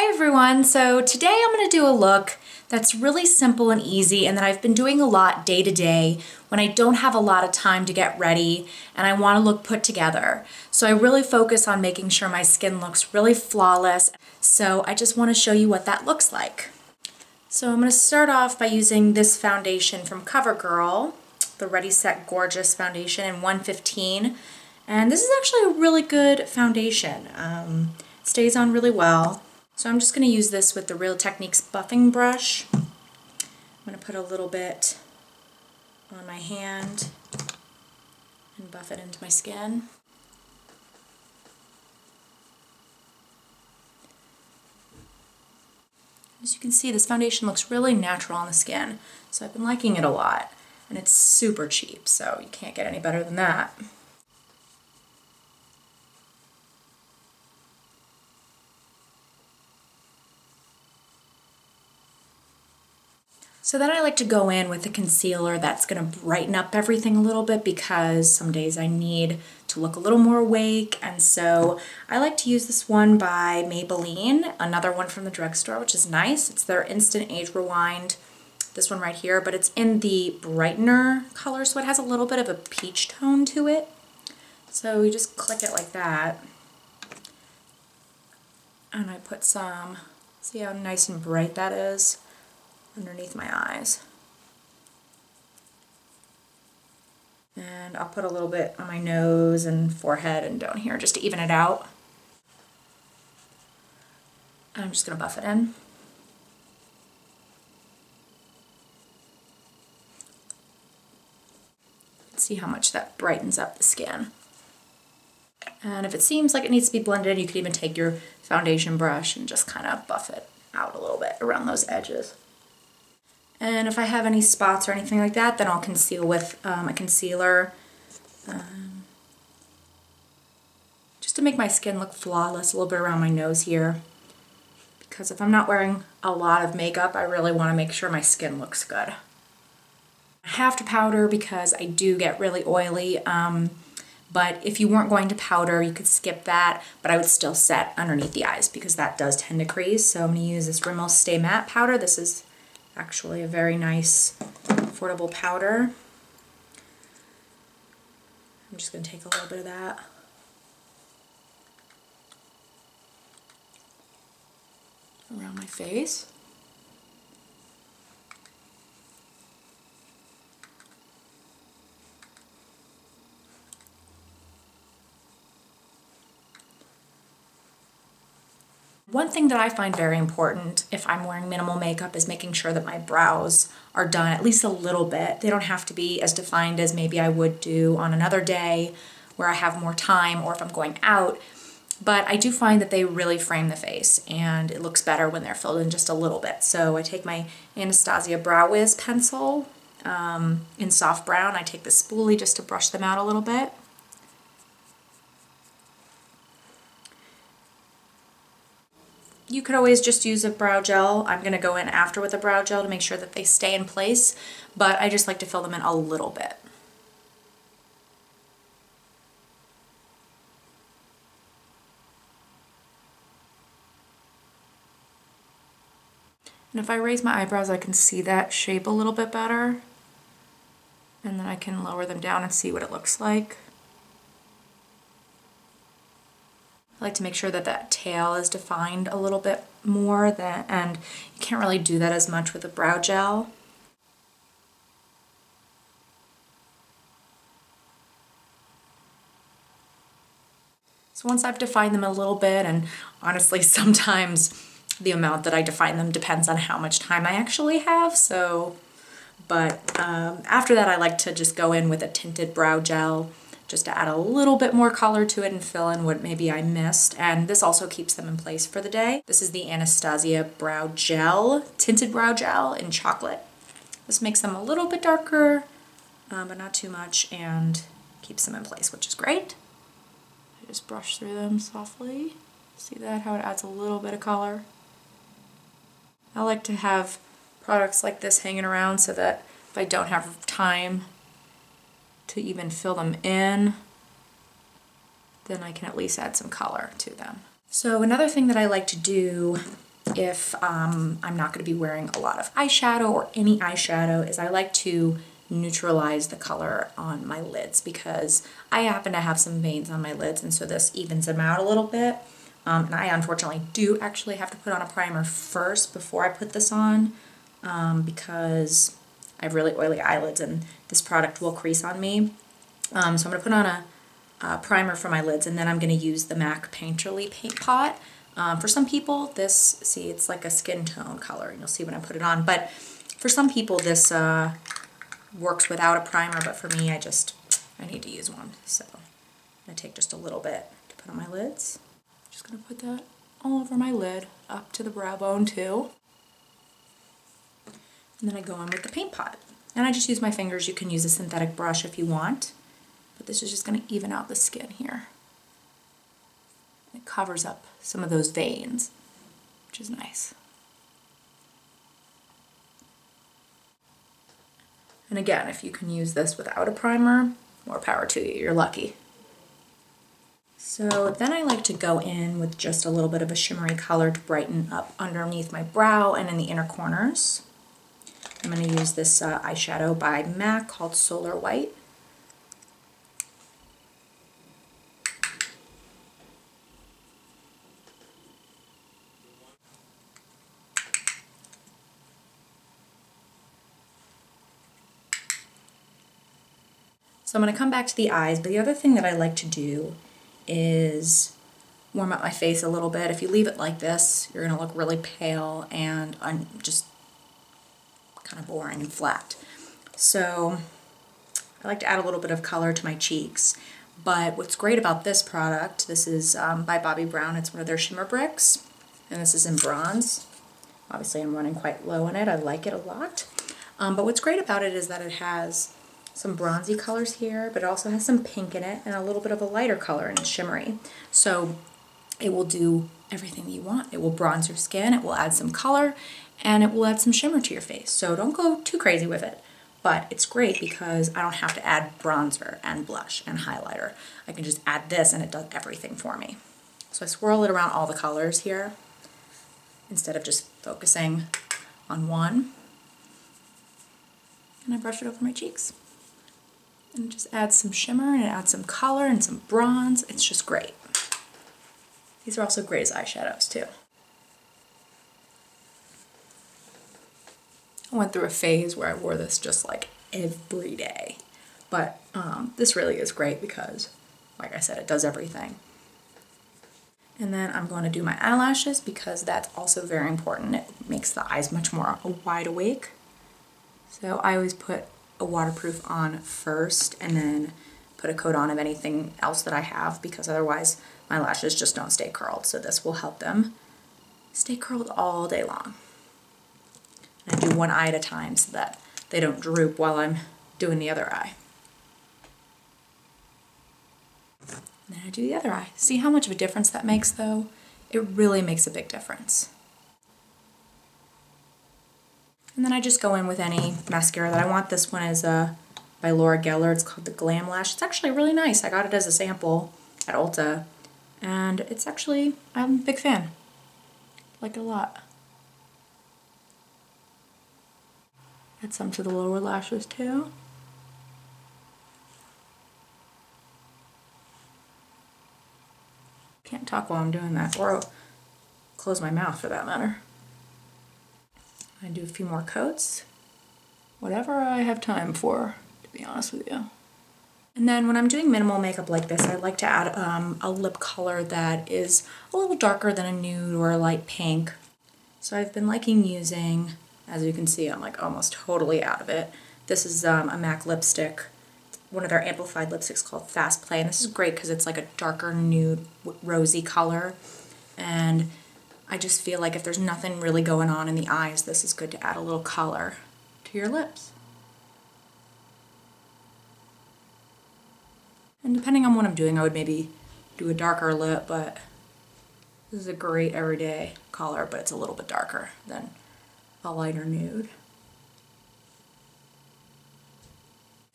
Hi everyone, so today I'm going to do a look that's really simple and easy and that I've been doing a lot day to day when I don't have a lot of time to get ready and I want to look put together. So I really focus on making sure my skin looks really flawless. So I just want to show you what that looks like. So I'm going to start off by using this foundation from CoverGirl, the Ready Set Gorgeous foundation in 115. And this is actually a really good foundation. It stays on really well. So I'm just going to use this with the Real Techniques buffing brush. I'm going to put a little bit on my hand and buff it into my skin. As you can see, this foundation looks really natural on the skin, so I've been liking it a lot. And it's super cheap, so you can't get any better than that. So then I like to go in with a concealer that's going to brighten up everything a little bit because some days I need to look a little more awake, and so I like to use this one by Maybelline, another one from the drugstore, which is nice. It's their Instant Age Rewind, this one right here, but it's in the brightener color, so it has a little bit of a peach tone to it. So you just click it like that, and I put some, see how nice and bright that is? Underneath my eyes. And I'll put a little bit on my nose and forehead and down here just to even it out. And I'm just going to buff it in. See how much that brightens up the skin. And if it seems like it needs to be blended in, you can even take your foundation brush and just kind of buff it out a little bit around those edges. And if I have any spots or anything like that, then I'll conceal with a concealer just to make my skin look flawless, a little bit around my nose here. Because if I'm not wearing a lot of makeup, I really want to make sure my skin looks good. I have to powder because I do get really oily, but if you weren't going to powder, you could skip that, but I would still set underneath the eyes because that does tend to crease. So I'm going to use this Rimmel Stay Matte powder. This is actually a very nice, affordable powder. I'm just going to take a little bit of that. Around my face. One thing that I find very important if I'm wearing minimal makeup is making sure that my brows are done at least a little bit. They don't have to be as defined as maybe I would do on another day where I have more time or if I'm going out, but I do find that they really frame the face and it looks better when they're filled in just a little bit. So I take my Anastasia Brow Wiz pencil in soft brown. I take the spoolie just to brush them out a little bit. You could always just use a brow gel. I'm going to go in after with a brow gel to make sure that they stay in place, but I just like to fill them in a little bit. And if I raise my eyebrows, I can see that shape a little bit better, and then I can lower them down and see what it looks like. I like to make sure that that tail is defined a little bit more, and you can't really do that as much with a brow gel. So once I've defined them a little bit, and honestly sometimes the amount that I define them depends on how much time I actually have, but after that I like to just go in with a tinted brow gel just to add a little bit more color to it and fill in what maybe I missed. And this also keeps them in place for the day. This is the Anastasia Brow Gel, Tinted Brow Gel in chocolate. This makes them a little bit darker, but not too much, and keeps them in place, which is great. I just brush through them softly. See that, how it adds a little bit of color? I like to have products like this hanging around so that if I don't have time to even fill them in, then I can at least add some color to them. So another thing that I like to do if I'm not going to be wearing a lot of eyeshadow or any eyeshadow is I like to neutralize the color on my lids because I happen to have some veins on my lids, and so this evens them out a little bit. And I unfortunately do actually have to put on a primer first before I put this on because I have really oily eyelids and this product will crease on me. So I'm going to put on a primer for my lids, and then I'm going to use the MAC Painterly Paint Pot. For some people, this, see, it's like a skin tone color, and you'll see when I put it on. But for some people, this works without a primer, but for me, I need to use one. So I'm going to take just a little bit to put on my lids. Just going to put that all over my lid, up to the brow bone too. And then I go in with the paint pot. And I just use my fingers. You can use a synthetic brush if you want. But this is just going to even out the skin here. It covers up some of those veins, which is nice. And again, if you can use this without a primer, more power to you, you're lucky. So then I like to go in with just a little bit of a shimmery color to brighten up underneath my brow and in the inner corners. I'm going to use this eyeshadow by MAC called Solar White. So I'm going to come back to the eyes, but the other thing that I like to do is warm up my face a little bit. If you leave it like this, you're going to look really pale and just kind of boring and flat. So I like to add a little bit of color to my cheeks. But what's great about this product, this is by Bobbi Brown. It's one of their shimmer bricks, and this is in bronze. Obviously I'm running quite low on it. I like it a lot. But what's great about it is that it has some bronzy colors here, but it also has some pink in it and a little bit of a lighter color, and it's shimmery. So it will do everything you want. It will bronze your skin, it will add some color, and it will add some shimmer to your face. So don't go too crazy with it. But it's great because I don't have to add bronzer and blush and highlighter. I can just add this and it does everything for me. So I swirl it around all the colors here instead of just focusing on one. And I brush it over my cheeks. And it just adds some shimmer and it adds some color and some bronze. It's just great. These are also great as eyeshadows too. I went through a phase where I wore this just like every day. But this really is great because, like I said, it does everything. And then I'm going to do my eyelashes because that's also very important. It makes the eyes much more wide awake. So I always put a waterproof on first and then put a coat on of anything else that I have because otherwise my lashes just don't stay curled. So this will help them stay curled all day long. And I do one eye at a time so that they don't droop while I'm doing the other eye. And then I do the other eye. See how much of a difference that makes though? It really makes a big difference. And then I just go in with any mascara that I want. This one is by Laura Geller. It's called the Glam Lash. It's actually really nice. I got it as a sample at Ulta. And it's actually, I'm a big fan. I like it a lot. Add some to the lower lashes too. Can't talk while I'm doing that, or I'll close my mouth for that matter. I do a few more coats, whatever I have time for, to be honest with you. And then when I'm doing minimal makeup like this, I like to add a lip color that is a little darker than a nude or a light pink. So I've been liking using, as you can see, I'm like almost totally out of it. This is a MAC lipstick, one of their amplified lipsticks called Fast Play, and this is great because it's like a darker nude rosy color. And I just feel like if there's nothing really going on in the eyes, this is good to add a little color to your lips. And depending on what I'm doing, I would maybe do a darker lip, but this is a great everyday color, but it's a little bit darker than a lighter nude.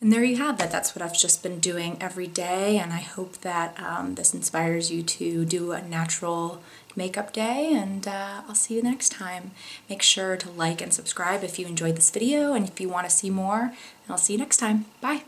And there you have it. That's what I've just been doing every day, and I hope that this inspires you to do a natural makeup day, and I'll see you next time. Make sure to like and subscribe if you enjoyed this video and if you want to see more, and I'll see you next time. Bye!